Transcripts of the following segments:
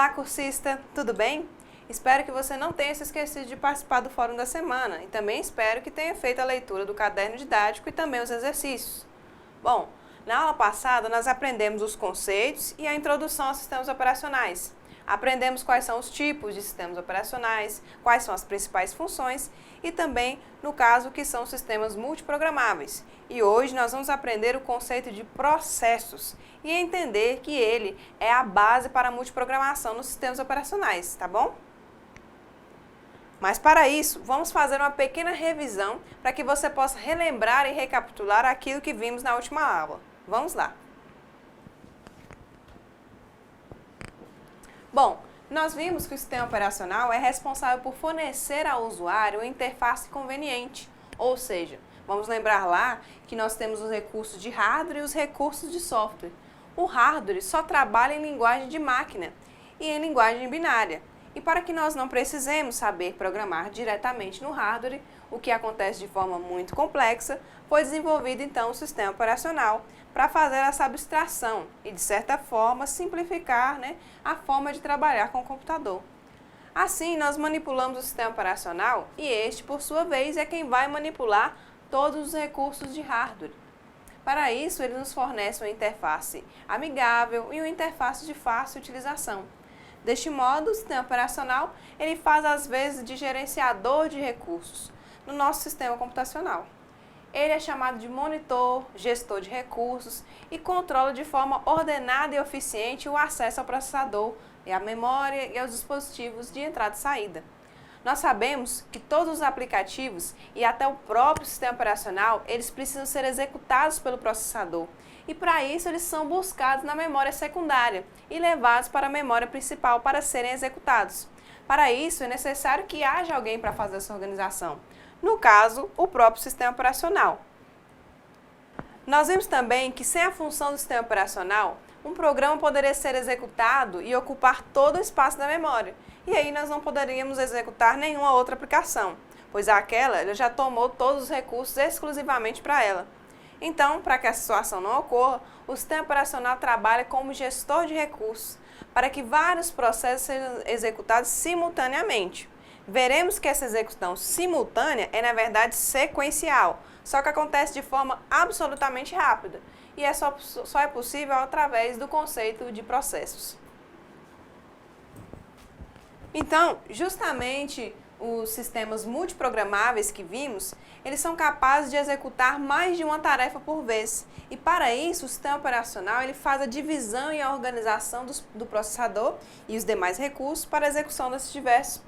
Olá, cursista! Tudo bem? Espero que você não tenha se esquecido de participar do Fórum da Semana e também espero que tenha feito a leitura do caderno didático e também os exercícios. Bom, na aula passada nós aprendemos os conceitos e a introdução aos sistemas operacionais. Aprendemos quais são os tipos de sistemas operacionais, quais são as principais funções e também, no caso, o que são os sistemas multiprogramáveis. E hoje nós vamos aprender o conceito de processos e entender que ele é a base para a multiprogramação nos sistemas operacionais, tá bom? Mas para isso, vamos fazer uma pequena revisão para que você possa relembrar e recapitular aquilo que vimos na última aula. Vamos lá! Bom, nós vimos que o sistema operacional é responsável por fornecer ao usuário uma interface conveniente, ou seja, vamos lembrar lá que nós temos os recursos de hardware e os recursos de software. O hardware só trabalha em linguagem de máquina e em linguagem binária. E para que nós não precisemos saber programar diretamente no hardware, o que acontece de forma muito complexa, foi desenvolvido então o sistema operacional para fazer essa abstração e, de certa forma, simplificar a forma de trabalhar com o computador. Assim, nós manipulamos o sistema operacional e este, por sua vez, é quem vai manipular todos os recursos de hardware. Para isso, ele nos fornece uma interface amigável e uma interface de fácil utilização. Deste modo, o sistema operacional ele faz às vezes de gerenciador de recursos no nosso sistema computacional. Ele é chamado de monitor, gestor de recursos e controla de forma ordenada e eficiente o acesso ao processador, à memória e aos dispositivos de entrada e saída. Nós sabemos que todos os aplicativos e até o próprio sistema operacional, eles precisam ser executados pelo processador. E para isso eles são buscados na memória secundária e levados para a memória principal para serem executados. Para isso é necessário que haja alguém para fazer essa organização. No caso, o próprio sistema operacional. Nós vimos também que sem a função do sistema operacional, um programa poderia ser executado e ocupar todo o espaço da memória. E aí nós não poderíamos executar nenhuma outra aplicação, pois aquela já tomou todos os recursos exclusivamente para ela. Então, para que essa situação não ocorra, o sistema operacional trabalha como gestor de recursos, para que vários processos sejam executados simultaneamente. Veremos que essa execução simultânea é, na verdade, sequencial, só que acontece de forma absolutamente rápida, e só é possível através do conceito de processos. Então, justamente os sistemas multiprogramáveis que vimos, eles são capazes de executar mais de uma tarefa por vez. E para isso, o sistema operacional ele faz a divisão e a organização do processador e os demais recursos para a execução desses diversos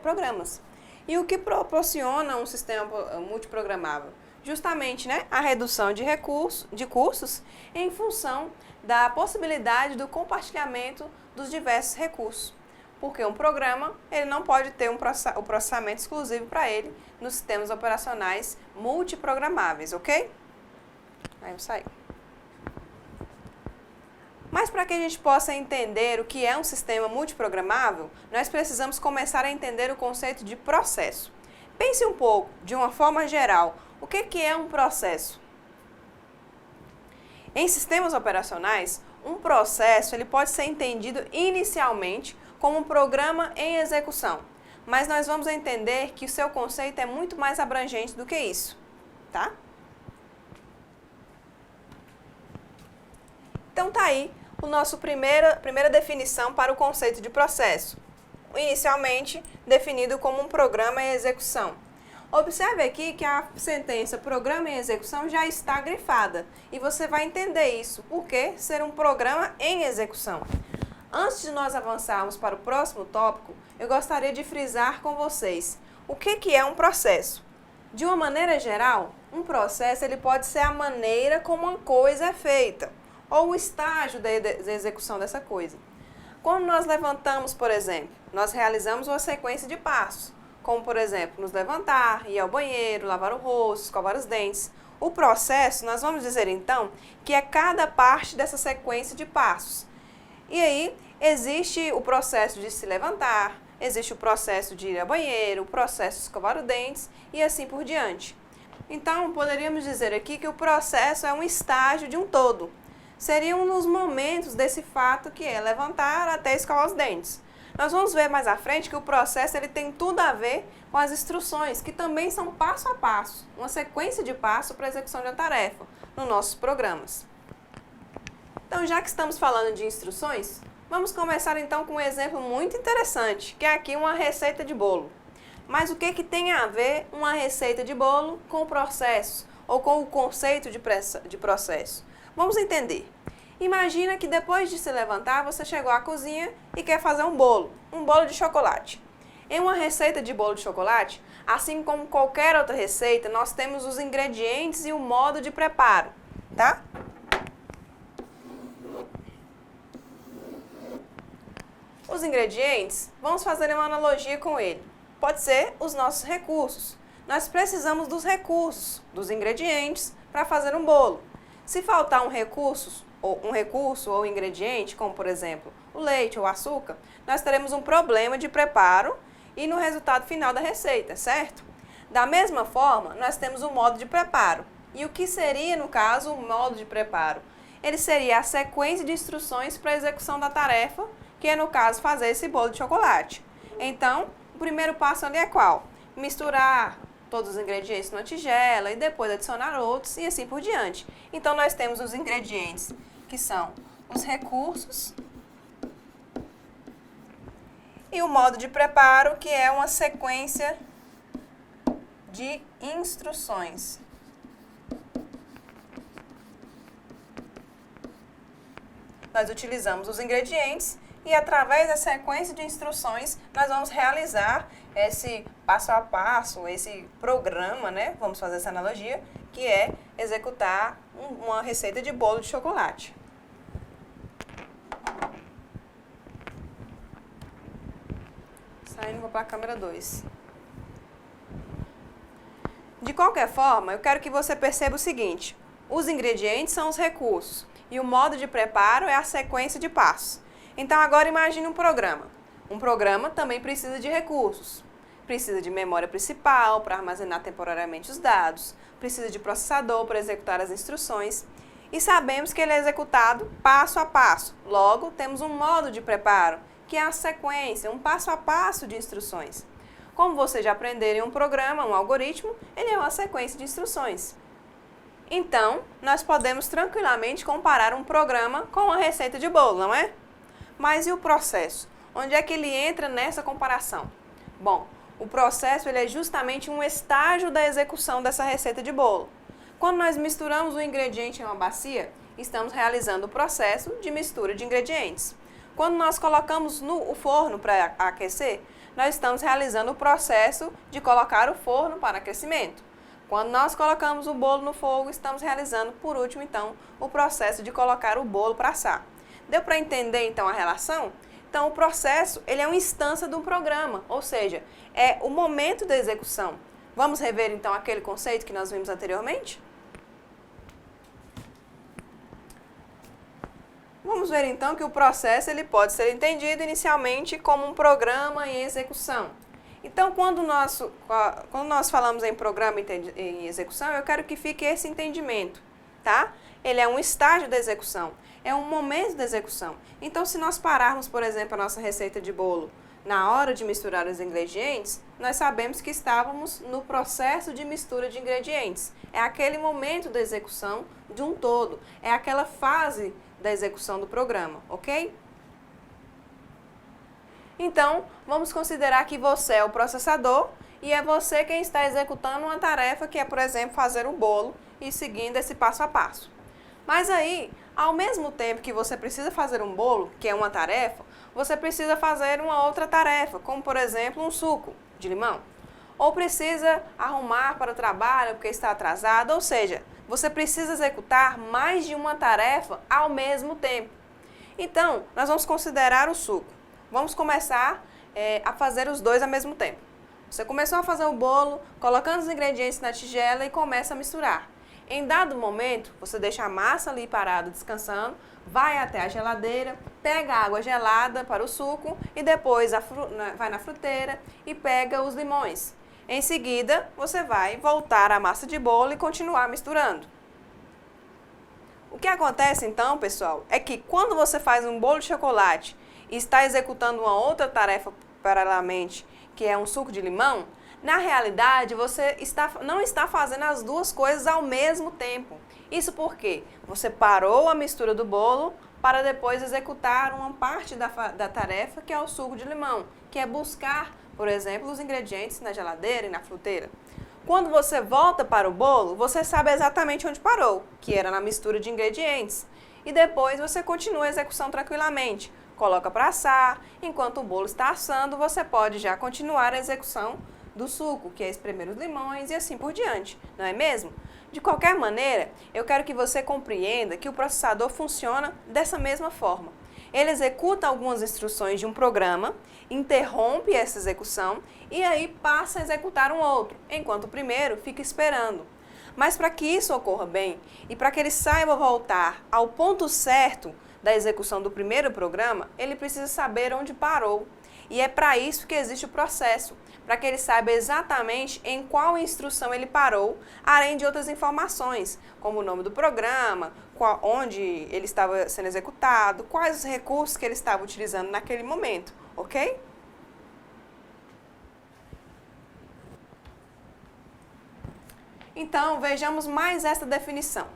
programas. E o que proporciona um sistema multiprogramável? Justamente a redução de custos em função da possibilidade do compartilhamento dos diversos recursos. Porque um programa ele não pode ter o processamento exclusivo para ele nos sistemas operacionais multiprogramáveis, ok? Aí eu saí. Mas para que a gente possa entender o que é um sistema multiprogramável, nós precisamos começar a entender o conceito de processo. Pense um pouco, de uma forma geral, o que é um processo? Em sistemas operacionais, um processo ele pode ser entendido inicialmente como um programa em execução, mas nós vamos entender que o seu conceito é muito mais abrangente do que isso, tá? Então tá aí a nossa primeira definição para o conceito de processo, inicialmente definido como um programa em execução. Observe aqui que a sentença programa em execução já está grifada e você vai entender isso, porque ser um programa em execução. Antes de nós avançarmos para o próximo tópico, eu gostaria de frisar com vocês o que é um processo. De uma maneira geral, um processo ele pode ser a maneira como uma coisa é feita, ou o estágio da execução dessa coisa. Quando nós levantamos, por exemplo, nós realizamos uma sequência de passos, como por exemplo, nos levantar, ir ao banheiro, lavar o rosto, escovar os dentes. O processo, nós vamos dizer então, que é cada parte dessa sequência de passos. E aí, existe o processo de se levantar, existe o processo de ir ao banheiro, o processo de escovar os dentes e assim por diante. Então, poderíamos dizer aqui que o processo é um estágio de um todo. seriam nos momentos desse fato que é levantar até escovar os dentes. Nós vamos ver mais à frente que o processo ele tem tudo a ver com as instruções, que também são passo a passo, uma sequência de passos para a execução de uma tarefa nos nossos programas. Então, já que estamos falando de instruções, vamos começar então com um exemplo muito interessante, que é aqui uma receita de bolo. Mas o que tem a ver uma receita de bolo com o processo, ou com o conceito de processo? Vamos entender. Imagina que depois de se levantar, você chegou à cozinha e quer fazer um bolo de chocolate. Em uma receita de bolo de chocolate, assim como qualquer outra receita, nós temos os ingredientes e o modo de preparo, tá? Os ingredientes, vamos fazer uma analogia com ele. Pode ser os nossos recursos. Nós precisamos dos recursos, dos ingredientes, para fazer um bolo. Se faltar um recurso ou ingrediente, como por exemplo o leite ou o açúcar, nós teremos um problema de preparo e no resultado final da receita, certo? Da mesma forma, nós temos o modo de preparo. E o que seria, no caso, o modo de preparo? Ele seria a sequência de instruções para a execução da tarefa, que é, no caso, fazer esse bolo de chocolate. Então, o primeiro passo ali é qual? Misturar todos os ingredientes numa tigela e depois adicionar outros e assim por diante. Então, nós temos os ingredientes, que são os recursos, e o modo de preparo, que é uma sequência de instruções. Nós utilizamos os ingredientes e, através da sequência de instruções, nós vamos realizar esse passo a passo, esse programa, né? Vamos fazer essa analogia, que é executar uma receita de bolo de chocolate. Saindo, vou para a câmera 2. De qualquer forma, eu quero que você perceba o seguinte: os ingredientes são os recursos e o modo de preparo é a sequência de passos. Então, agora imagine um programa. Um programa também precisa de recursos. Precisa de memória principal para armazenar temporariamente os dados, precisa de processador para executar as instruções e sabemos que ele é executado passo a passo. Logo, temos um modo de preparo, que é a sequência, um passo a passo de instruções. Como vocês já aprenderam em um programa, um algoritmo, ele é uma sequência de instruções. Então, nós podemos tranquilamente comparar um programa com uma receita de bolo, não é? Mas e o processo? Onde é que ele entra nessa comparação? Bom, o processo ele é justamente um estágio da execução dessa receita de bolo. Quando nós misturamos o ingrediente em uma bacia, estamos realizando o processo de mistura de ingredientes. Quando nós colocamos o forno para aquecer, nós estamos realizando o processo de colocar o forno para aquecimento. Quando nós colocamos o bolo no fogo, estamos realizando, por último, então, o processo de colocar o bolo para assar. Deu para entender, então, a relação? Então, o processo ele é uma instância do programa, ou seja, é o momento da execução. Vamos rever, então, aquele conceito que nós vimos anteriormente? Vamos ver então que o processo ele pode ser entendido inicialmente como um programa em execução. Então, quando nós falamos em programa em execução, eu quero que fique esse entendimento, tá? Ele é um estágio da execução, é um momento da execução. Então, se nós pararmos, por exemplo, a nossa receita de bolo na hora de misturar os ingredientes, nós sabemos que estávamos no processo de mistura de ingredientes. É aquele momento da execução de um todo, é aquela fase da execução do programa, ok? Então, vamos considerar que você é o processador e é você quem está executando uma tarefa que é, por exemplo, fazer o bolo e seguindo esse passo a passo. Mas aí, ao mesmo tempo que você precisa fazer um bolo, que é uma tarefa, você precisa fazer uma outra tarefa, como, por exemplo, um suco de limão. Ou precisa arrumar para o trabalho porque está atrasado, ou seja, você precisa executar mais de uma tarefa ao mesmo tempo. Então, nós vamos considerar o suco. Vamos começar a fazer os dois ao mesmo tempo. Você começou a fazer o bolo, colocando os ingredientes na tigela e começa a misturar. Em dado momento, você deixa a massa ali parada, descansando, vai até a geladeira, pega a água gelada para o suco e depois vai na fruteira e pega os limões. Em seguida, você vai voltar à massa de bolo e continuar misturando. O que acontece então, pessoal, é que quando você faz um bolo de chocolate e está executando uma outra tarefa paralelamente, que é um suco de limão, na realidade você não está fazendo as duas coisas ao mesmo tempo. Isso porque você parou a mistura do bolo para depois executar uma parte da tarefa, que é o suco de limão, que é buscar, por exemplo, os ingredientes na geladeira e na fruteira. Quando você volta para o bolo, você sabe exatamente onde parou, que era na mistura de ingredientes. E depois você continua a execução tranquilamente. Coloca para assar, enquanto o bolo está assando, você pode já continuar a execução do suco, que é espremer os limões e assim por diante, não é mesmo? De qualquer maneira, eu quero que você compreenda que o processador funciona dessa mesma forma. Ele executa algumas instruções de um programa, interrompe essa execução e aí passa a executar um outro, enquanto o primeiro fica esperando. Mas para que isso ocorra bem e para que ele saiba voltar ao ponto certo da execução do primeiro programa, ele precisa saber onde parou. E é para isso que existe o processo, para que ele saiba exatamente em qual instrução ele parou, além de outras informações, como o nome do programa, onde ele estava sendo executado, quais os recursos que ele estava utilizando naquele momento, ok? Então, vejamos mais esta definição.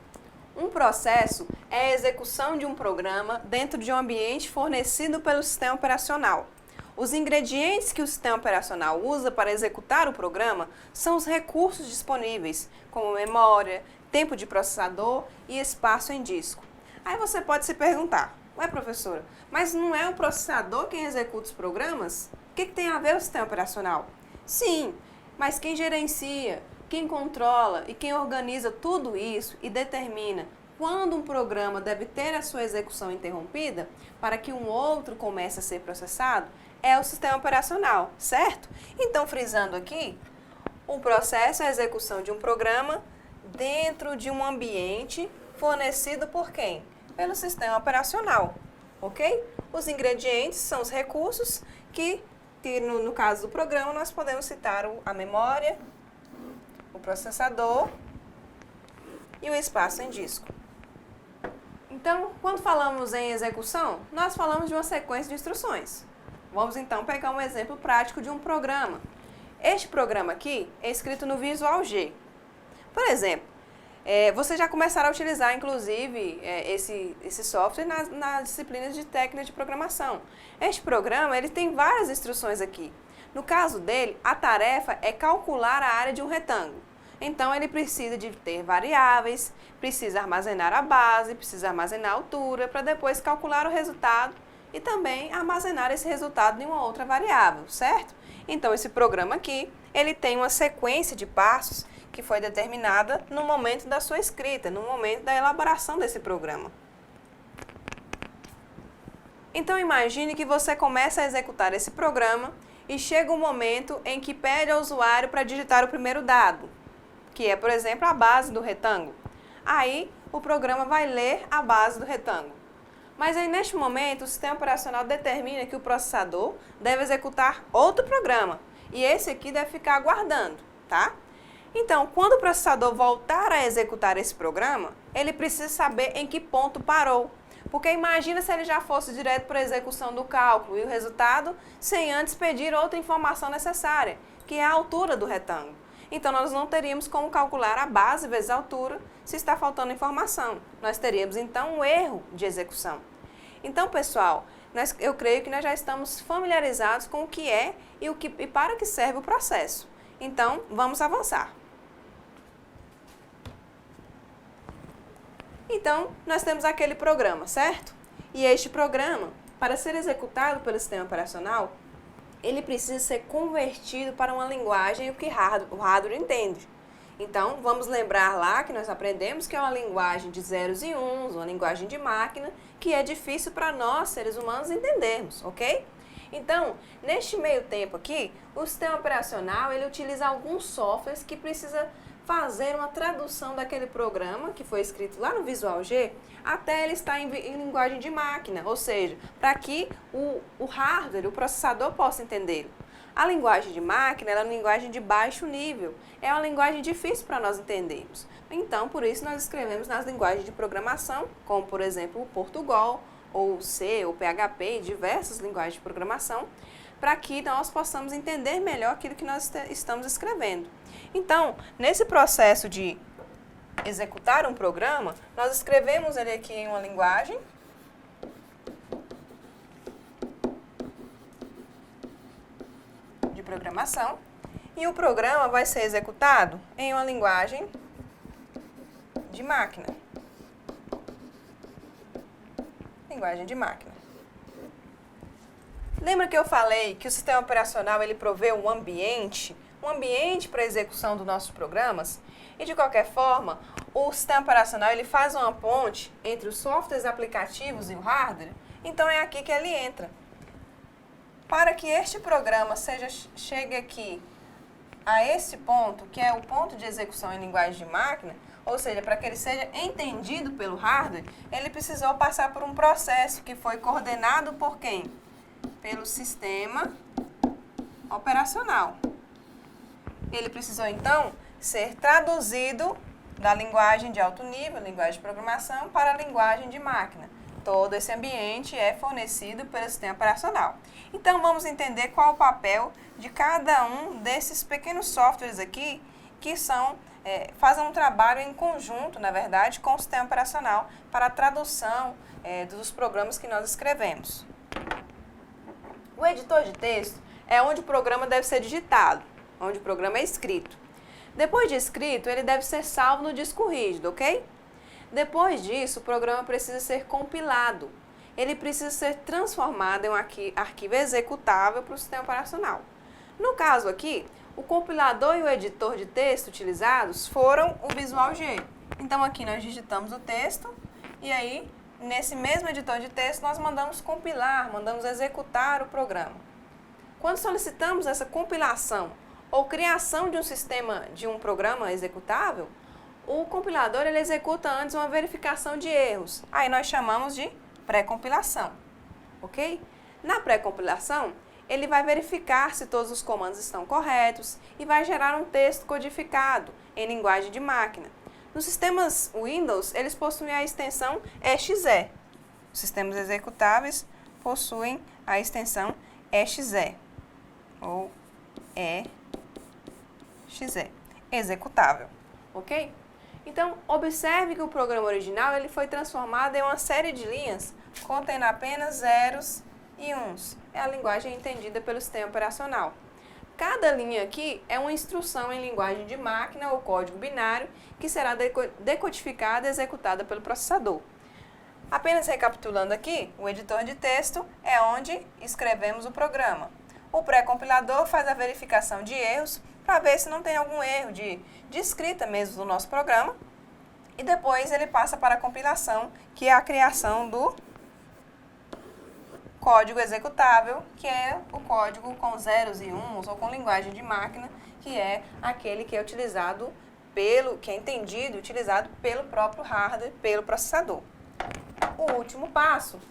Um processo é a execução de um programa dentro de um ambiente fornecido pelo sistema operacional. Os ingredientes que o sistema operacional usa para executar o programa são os recursos disponíveis, como memória, tempo de processador e espaço em disco. Aí você pode se perguntar, ué professora, mas não é o processador quem executa os programas? O que tem a ver o sistema operacional? Sim, mas quem gerencia, quem controla e quem organiza tudo isso e determina quando um programa deve ter a sua execução interrompida para que um outro comece a ser processado é o sistema operacional, certo? Então, frisando aqui, um processo é a execução de um programa dentro de um ambiente fornecido por quem? Pelo sistema operacional, ok? Os ingredientes são os recursos que no caso do programa, nós podemos citar a memória, o processador e o espaço em disco. Então, quando falamos em execução, nós falamos de uma sequência de instruções. Vamos então pegar um exemplo prático de um programa. Este programa aqui é escrito no Visual G. Por exemplo, vocês já começaram a utilizar, inclusive, esse software nas disciplinas de técnica de programação. Este programa ele tem várias instruções aqui. No caso dele, a tarefa é calcular a área de um retângulo. Então, ele precisa de ter variáveis, precisa armazenar a base, precisa armazenar a altura, para depois calcular o resultado e também armazenar esse resultado em uma outra variável, certo? Então, esse programa aqui, ele tem uma sequência de passos que foi determinada no momento da sua escrita, no momento da elaboração desse programa. Então, imagine que você começa a executar esse programa e chega um momento em que pede ao usuário para digitar o primeiro dado, que é, por exemplo, a base do retângulo. Aí, o programa vai ler a base do retângulo. Mas aí, neste momento, o sistema operacional determina que o processador deve executar outro programa. E esse aqui deve ficar aguardando, tá? Então, quando o processador voltar a executar esse programa, ele precisa saber em que ponto parou. Porque imagina se ele já fosse direto para a execução do cálculo e o resultado sem antes pedir outra informação necessária, que é a altura do retângulo. Então, nós não teríamos como calcular a base vezes a altura se está faltando informação. Nós teríamos, então, um erro de execução. Então, pessoal, eu creio que nós já estamos familiarizados com o que é e para que serve o processo. Então, vamos avançar. Então, nós temos aquele programa, certo? E este programa, para ser executado pelo sistema operacional, ele precisa ser convertido para uma linguagem que o hardware entende. Então, vamos lembrar lá que nós aprendemos que é uma linguagem de zeros e uns, uma linguagem de máquina, que é difícil para nós, seres humanos, entendermos, ok? Então, neste meio tempo aqui, o sistema operacional, ele utiliza alguns softwares que precisa fazer uma tradução daquele programa que foi escrito lá no Visual G até ele estar em linguagem de máquina, ou seja, para que o hardware, o processador possa entendê-lo. A linguagem de máquina ela é uma linguagem de baixo nível, é uma linguagem difícil para nós entendermos. Então, por isso, nós escrevemos nas linguagens de programação, como, por exemplo, o Portugal, ou C, ou PHP, e diversas linguagens de programação, para que nós possamos entender melhor aquilo que nós estamos escrevendo. Então, nesse processo de executar um programa, nós escrevemos ele aqui em uma linguagem de programação e o programa vai ser executado em uma linguagem de máquina. Linguagem de máquina. Lembra que eu falei que o sistema operacional ele provê um ambiente para a execução dos nossos programas? E de qualquer forma, o sistema operacional ele faz uma ponte entre os softwares aplicativos e o hardware, então é aqui que ele entra. Para que este programa chegue aqui a esse ponto, que é o ponto de execução em linguagem de máquina, ou seja, para que ele seja entendido pelo hardware, ele precisou passar por um processo que foi coordenado por quem? Pelo sistema operacional. Ele precisou, então, ser traduzido da linguagem de alto nível, linguagem de programação, para a linguagem de máquina. Todo esse ambiente é fornecido pelo sistema operacional. Então, vamos entender qual o papel de cada um desses pequenos softwares aqui, que fazem um trabalho em conjunto, na verdade, com o sistema operacional para a tradução dos programas que nós escrevemos. O editor de texto é onde o programa deve ser digitado, onde o programa é escrito. Depois de escrito, ele deve ser salvo no disco rígido, ok? Depois disso, o programa precisa ser compilado. Ele precisa ser transformado em um arquivo executável para o sistema operacional. No caso aqui, o compilador e o editor de texto utilizados foram o Visual G. Então aqui nós digitamos o texto e aí, nesse mesmo editor de texto, nós mandamos compilar, mandamos executar o programa. Quando solicitamos essa compilação ou criação de um programa executável, o compilador ele executa antes uma verificação de erros. Aí nós chamamos de pré-compilação, ok? Na pré-compilação, ele vai verificar se todos os comandos estão corretos e vai gerar um texto codificado em linguagem de máquina. Nos sistemas Windows, eles possuem a extensão exe. Os sistemas executáveis possuem a extensão exe, ou exe, executável, ok? Então, observe que o programa original ele foi transformado em uma série de linhas contendo apenas zeros e uns. É a linguagem entendida pelo sistema operacional. Cada linha aqui é uma instrução em linguagem de máquina ou código binário que será decodificada e executada pelo processador. Apenas recapitulando aqui, o editor de texto é onde escrevemos o programa. O pré-compilador faz a verificação de erros para ver se não tem algum erro de escrita mesmo do nosso programa. E depois ele passa para a compilação, que é a criação do código executável, que é o código com zeros e uns, ou com linguagem de máquina, que é aquele que é utilizado que é entendido e utilizado pelo próprio hardware, pelo processador. O último passo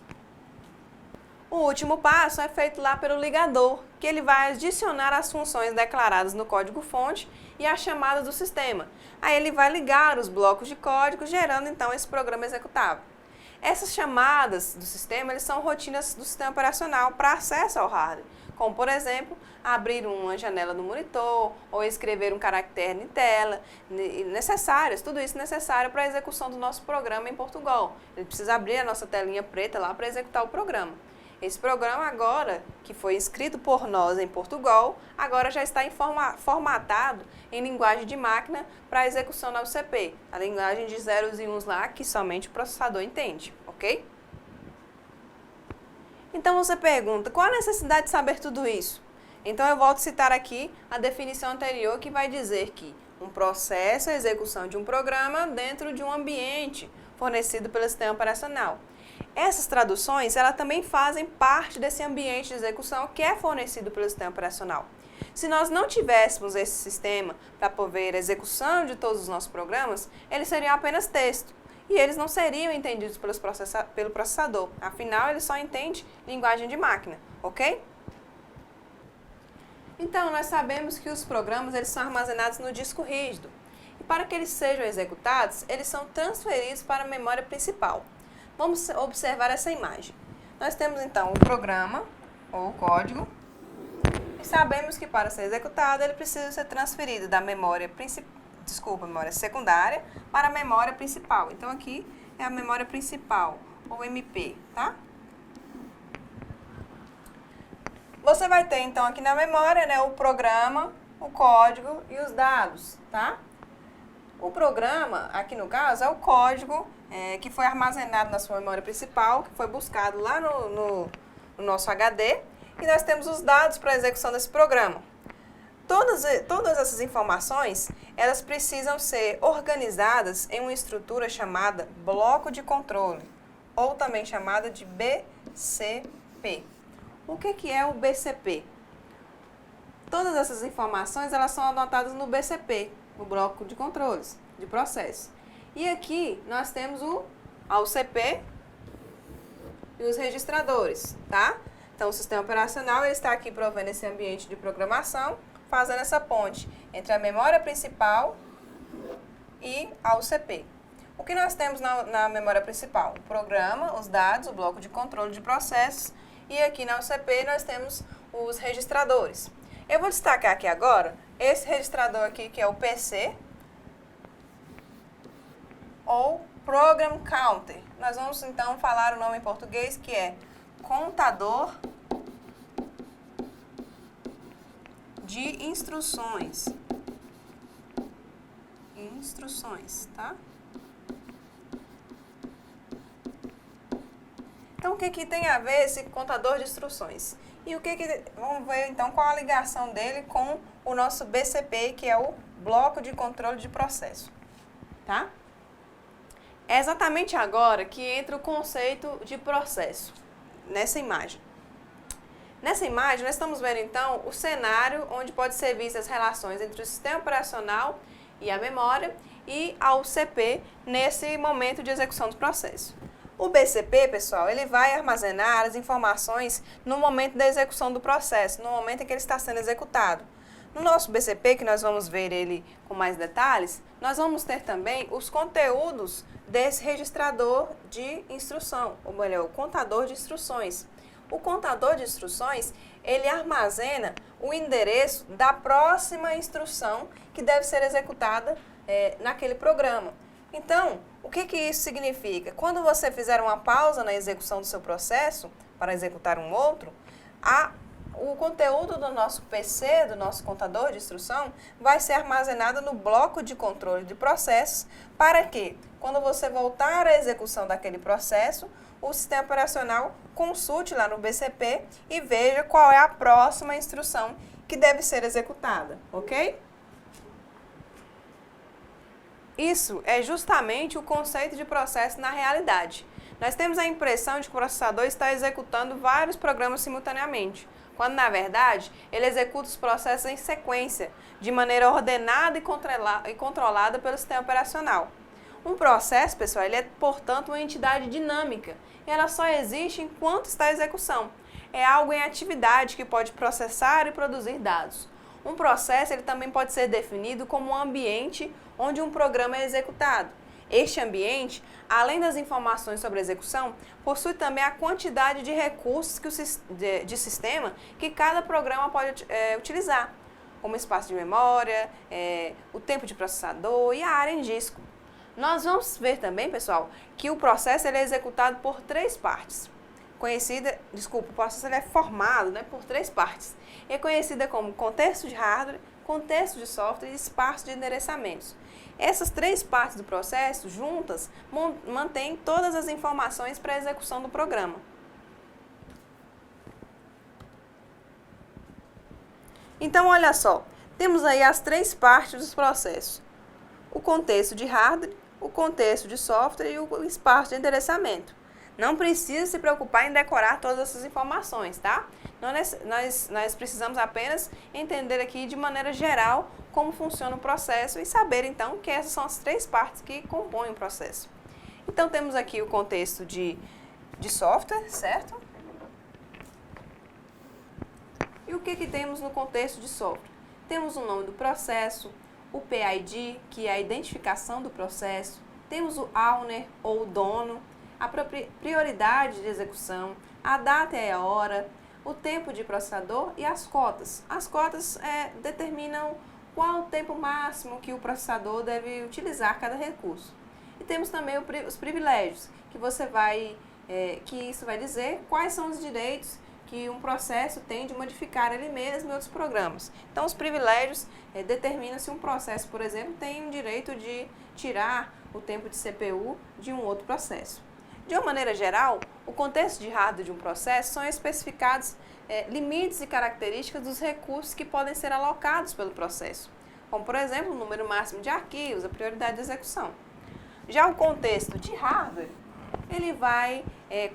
é feito lá pelo ligador, que ele vai adicionar as funções declaradas no código-fonte e as chamadas do sistema. Aí ele vai ligar os blocos de código, gerando então esse programa executável. Essas chamadas do sistema eles são rotinas do sistema operacional para acesso ao hardware, como por exemplo, abrir uma janela no monitor ou escrever um caractere em tela, tudo isso necessário para a execução do nosso programa em Portugal. Ele precisa abrir a nossa telinha preta lá para executar o programa. Esse programa agora, que foi escrito por nós em Portugal, agora já está formatado em linguagem de máquina para a execução na UCP, a linguagem de zeros e uns lá que somente o processador entende, ok? Então você pergunta, qual a necessidade de saber tudo isso? Então eu volto a citar aqui a definição anterior que vai dizer que um processo é a execução de um programa dentro de um ambiente fornecido pelo sistema operacional. Essas traduções, elas também fazem parte desse ambiente de execução que é fornecido pelo sistema operacional. Se nós não tivéssemos esse sistema para prover a execução de todos os nossos programas, eles seriam apenas texto e eles não seriam entendidos pelo processador. Afinal, ele só entende linguagem de máquina, ok? Então, nós sabemos que os programas eles são armazenados no disco rígido. E para que eles sejam executados, eles são transferidos para a memória principal. Vamos observar essa imagem. Nós temos então o programa, ou o código, e sabemos que para ser executado ele precisa ser transferido da memória memória secundária para a memória principal. Então aqui é a memória principal, ou MP, tá? Você vai ter então aqui na memória, né, o programa, o código e os dados, tá? O programa, aqui no caso, é o código que foi armazenado na sua memória principal, que foi buscado lá no nosso HD, e nós temos os dados para a execução desse programa. Todas essas informações, elas precisam ser organizadas em uma estrutura chamada bloco de controle, ou também chamada de BCP. O que é o BCP? Todas essas informações, elas são anotadas no BCP, o bloco de controles, de processo. E aqui nós temos o AUCP e os registradores, tá? Então o sistema operacional ele está aqui provendo esse ambiente de programação, fazendo essa ponte entre a memória principal e a UCP. O que nós temos na memória principal? O programa, os dados, o bloco de controle de processos, e aqui na UCP nós temos os registradores. Eu vou destacar aqui agora esse registrador aqui que é o PC, ou Program Counter. Nós vamos então falar o nome em português que é contador de instruções. Instruções, tá? Então, o que tem a ver esse contador de instruções? E vamos ver então qual a ligação dele com o nosso BCP, que é o bloco de controle de processo, tá? É exatamente agora que entra o conceito de processo, nessa imagem. Nessa imagem, nós estamos vendo, então, o cenário onde pode ser vistas as relações entre o sistema operacional e a memória e a UCP nesse momento de execução do processo. O BCP, pessoal, ele vai armazenar as informações no momento da execução do processo, no momento em que ele está sendo executado. No nosso BCP, que nós vamos ver ele com mais detalhes, nós vamos ter também os conteúdos desse registrador de instrução, ou melhor, o contador de instruções. O contador de instruções, ele armazena o endereço da próxima instrução que deve ser executada naquele programa. Então, o que isso significa? Quando você fizer uma pausa na execução do seu processo para executar um outro, o conteúdo do nosso PC, do nosso contador de instrução, vai ser armazenado no bloco de controle de processos para que, quando você voltar à execução daquele processo, o sistema operacional consulte lá no BCP e veja qual é a próxima instrução que deve ser executada, ok? Isso é justamente o conceito de processo na realidade. Nós temos a impressão de que o processador está executando vários programas simultaneamente, quando, na verdade, ele executa os processos em sequência, de maneira ordenada e controlada pelo sistema operacional. Um processo, pessoal, ele é, portanto, uma entidade dinâmica, e ela só existe enquanto está em execução. É algo em atividade que pode processar e produzir dados. Um processo ele também pode ser definido como um ambiente onde um programa é executado. Este ambiente, além das informações sobre a execução, possui também a quantidade de recursos de sistema que cada programa pode utilizar, como espaço de memória, o tempo de processador e a área em disco. Nós vamos ver também, pessoal, que o processo ele é executado por três partes. O processo ele é formado por três partes. É conhecida como contexto de hardware, contexto de software e espaço de endereçamentos. Essas três partes do processo, juntas, mantêm todas as informações para a execução do programa. Então, olha só, temos aí as três partes dos processos. O contexto de hardware, o contexto de software e o espaço de endereçamento. Não precisa se preocupar em decorar todas essas informações, tá? Nós precisamos apenas entender aqui de maneira geral como funciona o processo e saber, então, que essas são as três partes que compõem o processo. Então, temos aqui o contexto de software, certo? E o que temos no contexto de software? Temos o nome do processo, o PID, que é a identificação do processo, temos o owner ou o dono, a prioridade de execução, a data e a hora, o tempo de processador e as cotas. As cotas determinam qual o tempo máximo que o processador deve utilizar cada recurso. E temos também os privilégios, que isso vai dizer quais são os direitos que um processo tem de modificar ele mesmo em outros programas. Então, os privilégios determinam se um processo, por exemplo, tem o direito de tirar o tempo de CPU de um outro processo. De uma maneira geral, o contexto de hardware de um processo são especificados limites e características dos recursos que podem ser alocados pelo processo, como, por exemplo, o número máximo de arquivos, a prioridade de execução. Já o contexto de hardware, ele vai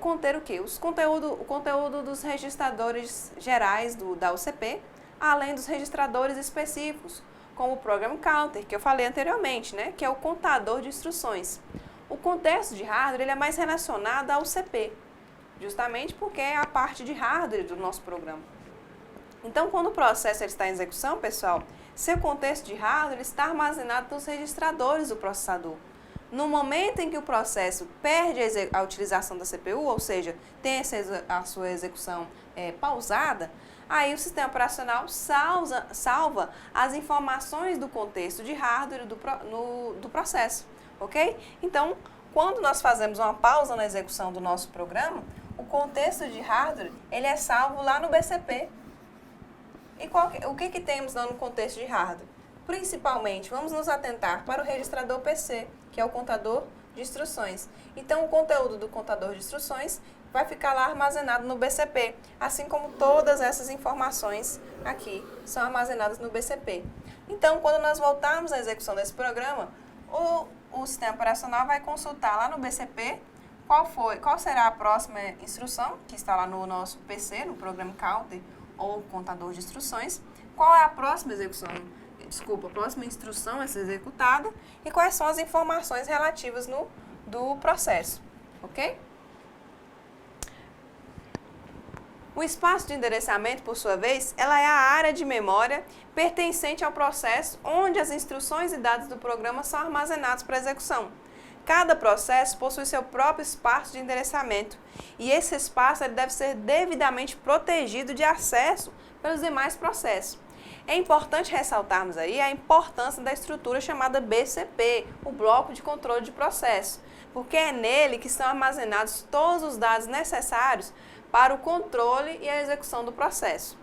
conter o quê? O conteúdo dos registradores gerais da UCP, além dos registradores específicos, como o Program Counter, que eu falei anteriormente, né? Que é o contador de instruções. O contexto de hardware ele é mais relacionado ao CP, justamente porque é a parte de hardware do nosso programa. Então, quando o processo está em execução, pessoal, seu contexto de hardware está armazenado nos registradores do processador. No momento em que o processo perde a utilização da CPU, ou seja, tem a sua execução pausada, aí o sistema operacional salva as informações do contexto de hardware do processo, ok? Então, quando nós fazemos uma pausa na execução do nosso programa, o contexto de hardware ele é salvo lá no BCP. E o que temos lá no contexto de hardware? Principalmente, vamos nos atentar para o registrador PC, que é o contador de instruções. Então, o conteúdo do contador de instruções vai ficar lá armazenado no BCP, assim como todas essas informações aqui são armazenadas no BCP. Então, quando nós voltarmos à execução desse programa, o sistema operacional vai consultar lá no BCP qual será a próxima instrução, que está lá no nosso PC, no Program Counter ou contador de instruções, qual é a próxima próxima instrução a ser executada e quais são as informações relativas do processo, ok? O espaço de endereçamento, por sua vez, ela é a área de memória pertencente ao processo onde as instruções e dados do programa são armazenados para execução. Cada processo possui seu próprio espaço de endereçamento e esse espaço ele deve ser devidamente protegido de acesso pelos demais processos. É importante ressaltarmos aí a importância da estrutura chamada BCP, o bloco de controle de processo, porque é nele que são armazenados todos os dados necessários para o controle e a execução do processo.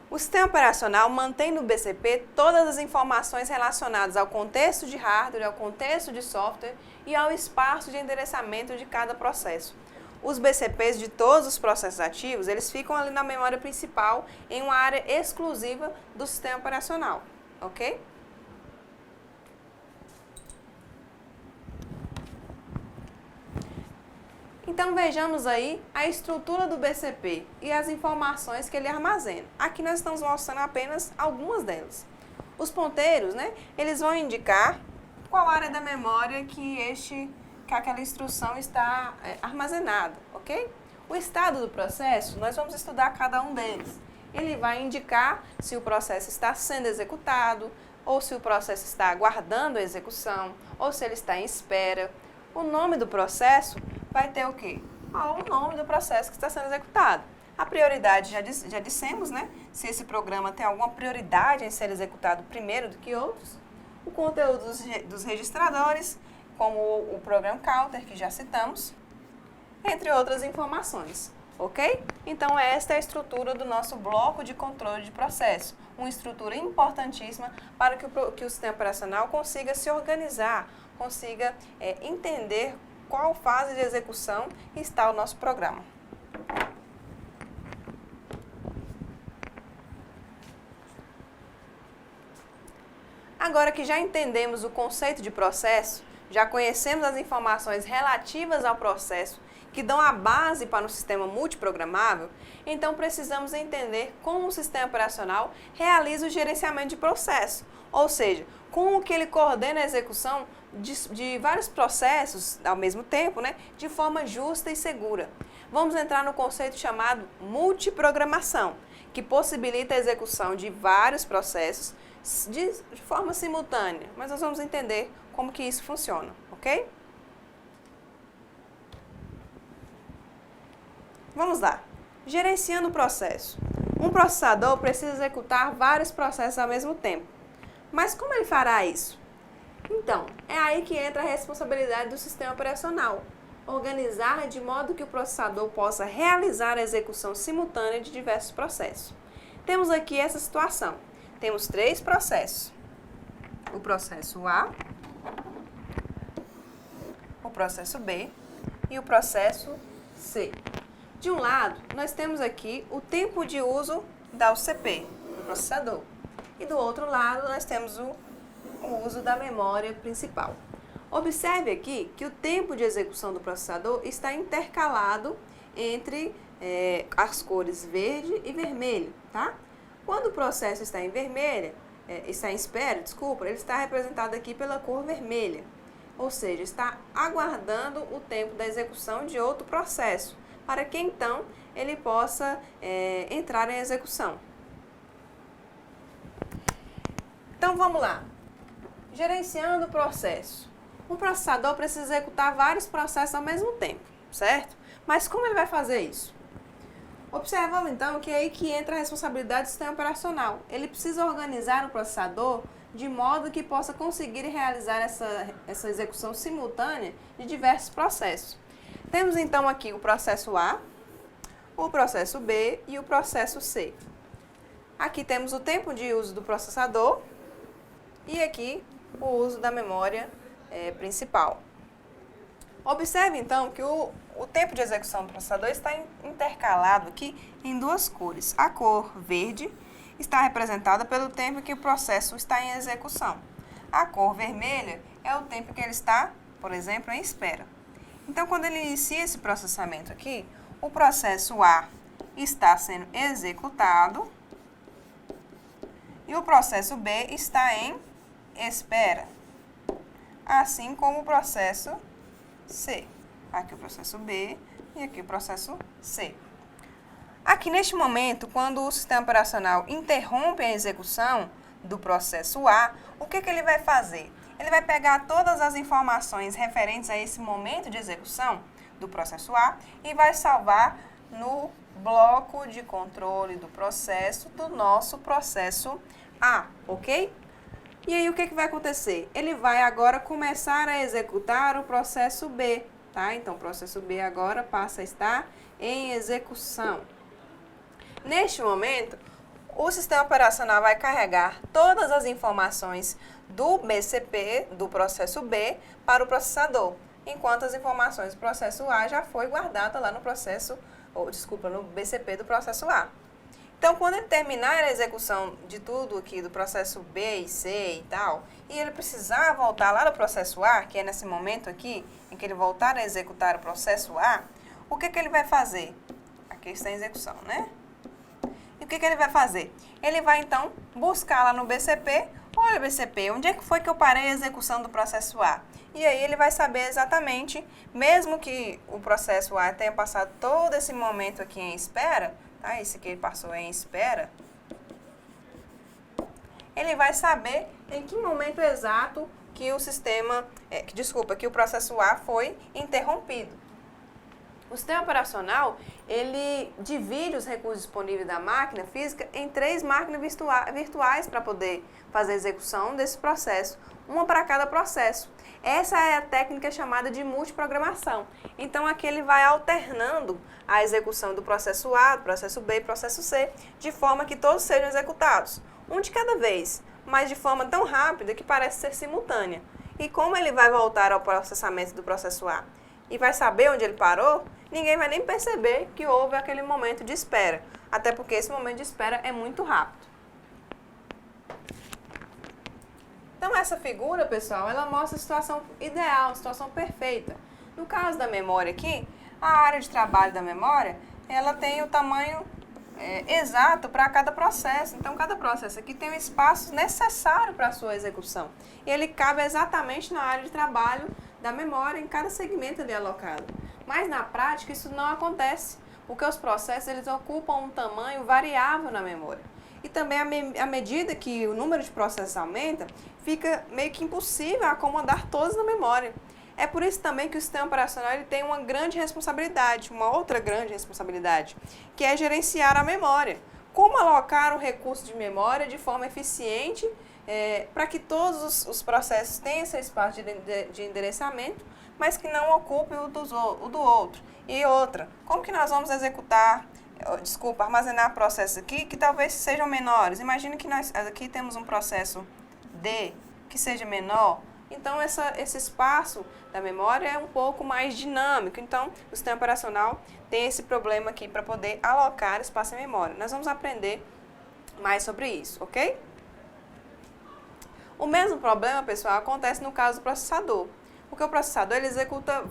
O sistema operacional mantém no BCP todas as informações relacionadas ao contexto de hardware, ao contexto de software e ao espaço de endereçamento de cada processo. Os BCPs de todos os processos ativos, eles ficam ali na memória principal, em uma área exclusiva do sistema operacional, ok? Então, vejamos aí a estrutura do BCP e as informações que ele armazena. Aqui nós estamos mostrando apenas algumas delas. Os ponteiros, né, eles vão indicar qual área da memória que aquela instrução está armazenada, ok? O estado do processo, nós vamos estudar cada um deles. Ele vai indicar se o processo está sendo executado, ou se o processo está aguardando a execução, ou se ele está em espera. O nome do processo vai ter o quê? O nome do processo que está sendo executado. A prioridade, já dissemos, né? Se esse programa tem alguma prioridade em ser executado primeiro do que outros. O conteúdo dos registradores, como o Program Counter, que já citamos, entre outras informações, ok? Então, esta é a estrutura do nosso bloco de controle de processo, uma estrutura importantíssima para que o sistema operacional consiga se organizar, consiga entender qual fase de execução está o nosso programa. Agora que já entendemos o conceito de processo, já conhecemos as informações relativas ao processo que dão a base para um sistema multiprogramável, então precisamos entender como o sistema operacional realiza o gerenciamento de processo, ou seja, como que ele coordena a execução de vários processos ao mesmo tempo, né, de forma justa e segura. Vamos entrar no conceito chamado multiprogramação, que possibilita a execução de vários processos de forma simultânea. Mas nós vamos entender como que isso funciona, ok? Vamos lá. Gerenciando o processo. Um processador precisa executar vários processos ao mesmo tempo. Mas como ele fará isso? Então, é aí que entra a responsabilidade do sistema operacional. Organizar de modo que o processador possa realizar a execução simultânea de diversos processos. Temos aqui essa situação. Temos 3 processos. O processo A, o processo B e o processo C. De um lado, nós temos aqui o tempo de uso da UCP, do processador. E do outro lado, nós temos o uso da memória principal. Observe aqui que o tempo de execução do processador está intercalado entre as cores verde e vermelho, tá? Quando o processo está em espera, ele está representado aqui pela cor vermelha. Ou seja, está aguardando o tempo da execução de outro processo, para que então ele possa entrar em execução. Então vamos lá. Gerenciando o processo. Um processador precisa executar vários processos ao mesmo tempo, certo? Mas como ele vai fazer isso? Observando então que é aí que entra a responsabilidade do sistema operacional. Ele precisa organizar o processador de modo que possa conseguir realizar essa execução simultânea de diversos processos. Temos então aqui o processo A, o processo B e o processo C. Aqui temos o tempo de uso do processador e aqui o uso da memória principal. Observe então que o tempo de execução do processador está intercalado aqui em 2 cores. A cor verde está representada pelo tempo que o processo está em execução. A cor vermelha é o tempo que ele está, por exemplo, em espera. Então, quando ele inicia esse processamento aqui, o processo A está sendo executado e o processo B está em espera, assim como o processo C. Aqui o processo B e aqui o processo C. Aqui neste momento, quando o sistema operacional interrompe a execução do processo A, o que ele vai fazer? Ele vai pegar todas as informações referentes a esse momento de execução do processo A e vai salvar no bloco de controle do processo do nosso processo A, ok? E aí o que vai acontecer? Ele vai agora começar a executar o processo B, tá? Então o processo B agora passa a estar em execução. Neste momento, o sistema operacional vai carregar todas as informações do BCP, do processo B, para o processador, enquanto as informações do processo A já foi guardada lá no no BCP do processo A. Então, quando ele terminar a execução de tudo aqui do processo B e C e tal, e ele precisar voltar lá no processo A, que é nesse momento aqui, em que ele voltar a executar o processo A, o que ele vai fazer? Aqui está em execução, né? E o que ele vai fazer? Ele vai, então, buscar lá no BCP, olha BCP, onde é que foi que eu parei a execução do processo A? E aí ele vai saber exatamente, mesmo que o processo A tenha passado todo esse momento aqui em espera, tá? Esse que ele passou em espera, ele vai saber em que momento exato que o sistema, que o processo A foi interrompido. O sistema operacional, ele divide os recursos disponíveis da máquina física em 3 máquinas virtuais para poder fazer a execução desse processo, uma para cada processo. Essa é a técnica chamada de multiprogramação. Então, aqui ele vai alternando a execução do processo A, do processo B e do processo C, de forma que todos sejam executados, um de cada vez, mas de forma tão rápida que parece ser simultânea. E como ele vai voltar ao processamento do processo A e vai saber onde ele parou, ninguém vai nem perceber que houve aquele momento de espera, até porque esse momento de espera é muito rápido. Então, essa figura, pessoal, ela mostra a situação ideal, a situação perfeita. No caso da memória aqui, a área de trabalho da memória, ela tem o tamanho exato para cada processo. Então, cada processo aqui tem o espaço necessário para a sua execução. E ele cabe exatamente na área de trabalho da memória, em cada segmento ali alocado. Mas, na prática, isso não acontece, Porque os processos eles ocupam um tamanho variável na memória. E também, à medida que o número de processos aumenta, fica meio que impossível acomodar todos na memória. É por isso também que o sistema operacional ele tem uma grande responsabilidade, uma outra grande responsabilidade, que é gerenciar a memória. Como alocar o recurso de memória de forma eficiente para que todos os processos tenham esse espaço de endereçamento, mas que não ocupe o do outro. E outra, como que nós vamos armazenar processos aqui que talvez sejam menores? Imagine que nós aqui temos um processo D que seja menor. Então, esse espaço da memória é um pouco mais dinâmico. Então, o sistema operacional tem esse problema aqui para poder alocar espaço em memória. Nós vamos aprender mais sobre isso, ok? O mesmo problema, pessoal, acontece no caso do processador. Porque o processador ele executa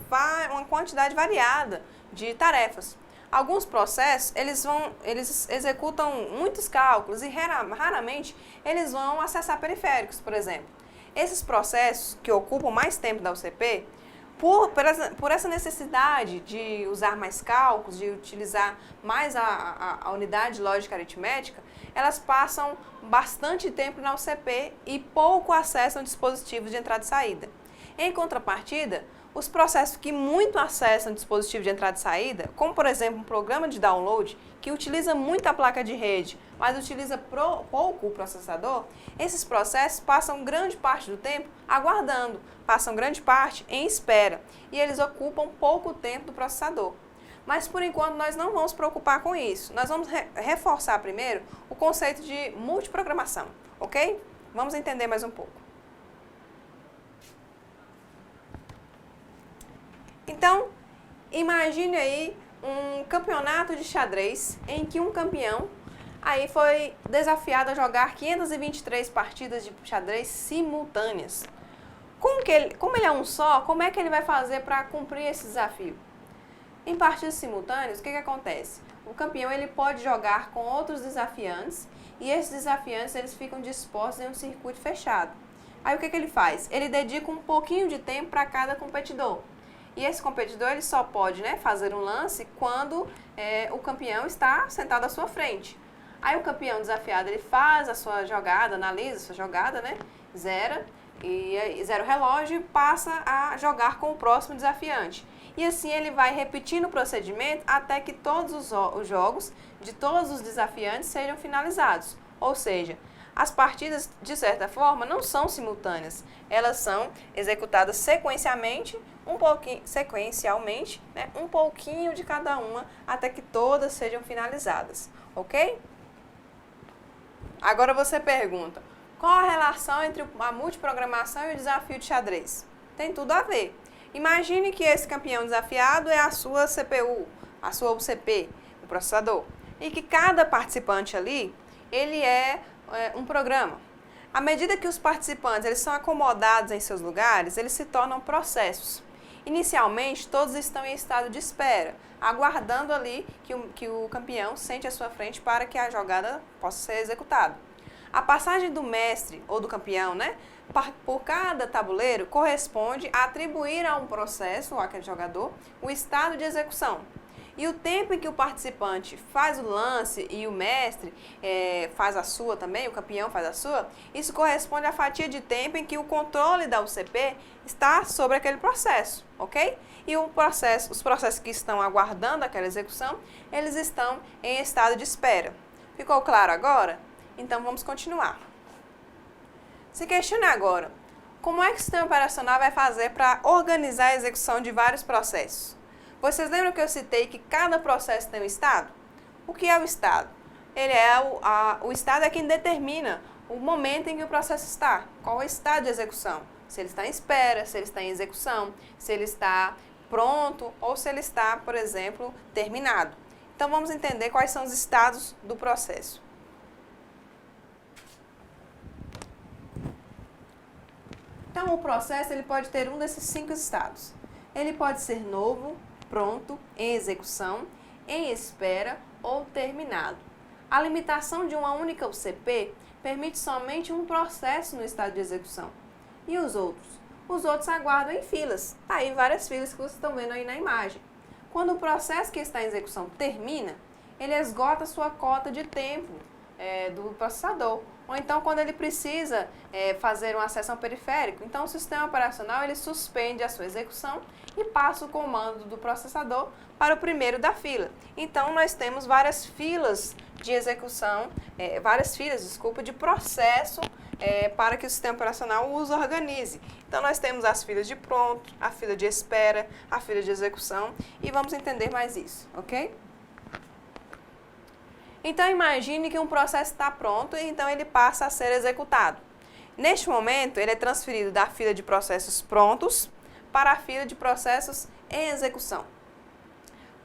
uma quantidade variada de tarefas. Alguns processos, eles executam muitos cálculos e raramente eles vão acessar periféricos, por exemplo. Esses processos que ocupam mais tempo da UCP, por essa necessidade de usar mais cálculos, de utilizar mais a unidade lógica aritmética, elas passam bastante tempo na UCP e pouco acessam dispositivos de entrada e saída. Em contrapartida, os processos que muito acessam dispositivo de entrada e saída, como por exemplo um programa de download, que utiliza muito a placa de rede, mas utiliza pouco o processador, esses processos passam grande parte do tempo aguardando, passam grande parte em espera, e eles ocupam pouco tempo do processador. Mas por enquanto nós não vamos preocupar com isso, nós vamos reforçar primeiro o conceito de multiprogramação, ok? Vamos entender mais um pouco. Então, imagine aí um campeonato de xadrez em que um campeão aí foi desafiado a jogar 523 partidas de xadrez simultâneas. Como ele é um só, como é que ele vai fazer para cumprir esse desafio? Em partidas simultâneas, o que acontece? O campeão ele pode jogar com outros desafiantes e esses desafiantes eles ficam dispostos em um circuito fechado. Aí o que ele faz? Ele dedica um pouquinho de tempo para cada competidor. E esse competidor ele só pode fazer um lance quando o campeão está sentado à sua frente. Aí o campeão desafiado ele faz a sua jogada, analisa a sua jogada, zera o relógio e passa a jogar com o próximo desafiante. E assim ele vai repetindo o procedimento até que todos os jogos de todos os desafiantes sejam finalizados. Ou seja, as partidas, de certa forma, não são simultâneas. Elas são executadas sequencialmente, um pouquinho de cada uma, até que todas sejam finalizadas, ok? Agora você pergunta, qual a relação entre a multiprogramação e o desafio de xadrez? Tem tudo a ver. Imagine que esse campeão desafiado é a sua CPU, a sua UCP, o processador, e que cada participante ali, ele é um programa. À medida que os participantes eles são acomodados em seus lugares, eles se tornam processos. Inicialmente, todos estão em estado de espera, aguardando ali que o campeão sente à sua frente para que a jogada possa ser executada. A passagem do mestre ou do campeão, por cada tabuleiro, corresponde a atribuir a um processo, ou àquele jogador, o estado de execução. E o tempo em que o participante faz o lance e o mestre faz a sua também, o campeão faz a sua, isso corresponde à fatia de tempo em que o controle da UCP está sobre aquele processo, ok? E os processos que estão aguardando aquela execução, eles estão em estado de espera. Ficou claro agora? Então vamos continuar. Se questione agora, como é que o sistema operacional vai fazer para organizar a execução de vários processos? Vocês lembram que eu citei que cada processo tem um estado? O que é o estado? O estado é quem determina o momento em que o processo está. Qual é o estado de execução? Se ele está em espera, se ele está em execução, se ele está pronto ou se ele está, por exemplo, terminado. Então vamos entender quais são os estados do processo. Então o processo ele pode ter um desses 5 estados. Ele pode ser novo, pronto, em execução, em espera ou terminado. A limitação de uma única UCP permite somente um processo no estado de execução. E os outros? Os outros aguardam em filas. Tá aí várias filas que vocês estão vendo aí na imagem. Quando o processo que está em execução termina, ele esgota sua cota de tempo do processador. Ou então, quando ele precisa fazer um acesso a um periférico, então o sistema operacional ele suspende a sua execução e passa o comando do processador para o primeiro da fila. Então, nós temos várias filas de execução, de processo para que o sistema operacional os organize. Então, nós temos as filas de pronto, a fila de espera, a fila de execução e vamos entender mais isso, ok? Então, imagine que um processo está pronto e então ele passa a ser executado. Neste momento, ele é transferido da fila de processos prontos para a fila de processos em execução.